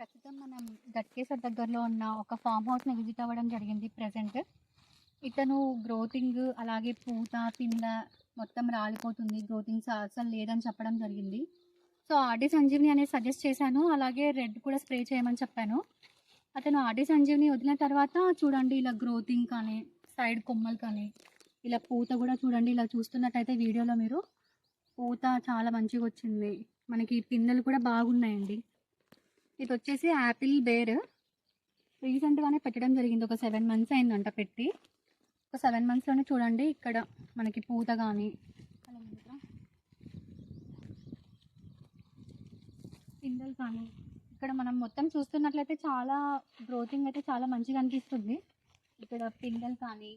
ప్రస్తుతం మనం గట్కేసర్ దగ్గరలో ఉన్న ఒక ఫామ్ హౌస్ని విజిట్ అవ్వడం జరిగింది ప్రెజెంట్. ఇతను గ్రోతింగ్ అలాగే పూత పింద మొత్తం రాలిపోతుంది, గ్రోతింగ్ అసలు లేదని చెప్పడం జరిగింది. సో ఆర్డి సంజీవిని అనేది సజెస్ట్ చేశాను, అలాగే రెడ్ కూడా స్ప్రే చేయమని చెప్పాను. అతను ఆర్డి సంజీవిని వదిలిన తర్వాత చూడండి ఇలా గ్రోతింగ్ కానీ సైడ్ కొమ్మలు కానీ ఇలా పూత కూడా చూడండి, ఇలా చూస్తున్నట్టయితే వీడియోలో మీరు పూత చాలా మంచిగా వచ్చింది, మనకి పిందెలు కూడా బాగున్నాయండి. ఇది వచ్చేసి యాపిల్ బేర్ రీసెంట్గానే పెట్టడం జరిగింది, ఒక 7 months అయిందంట పెట్టి. ఒక 7 monthsలోనే చూడండి ఇక్కడ మనకి పూత కానీ పిందెలు కానీ ఇక్కడ మనం మొత్తం చూస్తున్నట్లయితే చాలా గ్రోతింగ్ అయితే చాలా మంచిగా అనిపిస్తుంది. ఇక్కడ పిందెలు కానీ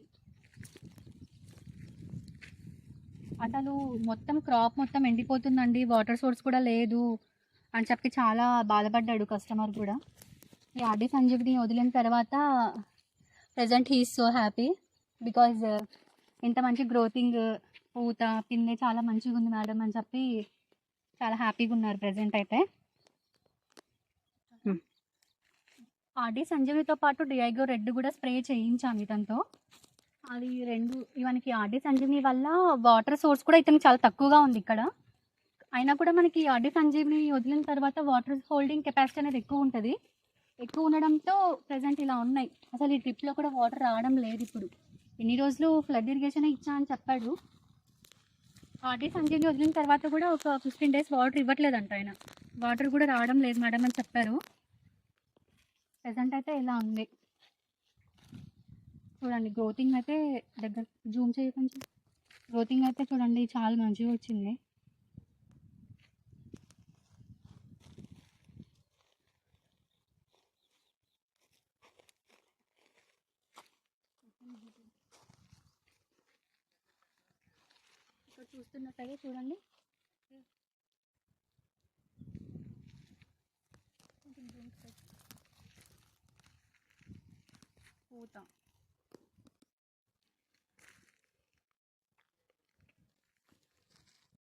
అసలు మొత్తం క్రాప్ మొత్తం ఎండిపోతుందండి, వాటర్ సోర్స్ కూడా లేదు అని చెప్పి చాలా బాధపడ్డాడు కస్టమర్ కూడా. ఈ ఆర్డి సంజీవిని వదిలిన తర్వాత present he is so happy because ఇంత మంచి గ్రోతింగ్ పూత పిందె చాలా మంచిగా ఉంది మేడం అని చెప్పి చాలా హ్యాపీగా ఉన్నారు ప్రజెంట్ అయితే. ఆర్డి సంజీవినితో పాటు డిఐగో రెడ్ కూడా స్ప్రే చేయించాము ఇతనితో. అది రెండు ఇవన్నీ ఆర్డి సంజీవిని వల్ల వాటర్ సోర్స్ కూడా ఇతనికి చాలా తక్కువగా ఉంది ఇక్కడ. అయినా కూడా మనకి ఆర్డి సంజీవిని వదిలిన తర్వాత వాటర్ హోల్డింగ్ కెపాసిటీ అనేది ఎక్కువ ఉంటుంది. ఎక్కువ ఉండడంతో ప్రజెంట్ ఇలా ఉన్నాయి, అసలు ఈ ట్రిప్లో కూడా వాటర్ రావడం లేదు. ఇప్పుడు ఎన్ని రోజులు ఫ్లడ్ ఇరిగేషన్ ఇచ్చా అని చెప్పాడు. ఆర్డి సంజీవిని వదిలిన తర్వాత కూడా ఒక 15 days వాటర్ ఇవ్వట్లేదంట ఆయన, వాటర్ కూడా రావడం లేదు మేడం అని చెప్పారు. ప్రజెంట్ అయితే ఇలా ఉంది చూడండి, గ్రోతింగ్ అయితే దగ్గర జూమ్ చేయ కొంచెం, గ్రోతింగ్ అయితే చూడండి చాలా మంచిగా వచ్చింది. ఇక్కడ చూస్తున్నట్టయితే చూడండి పూత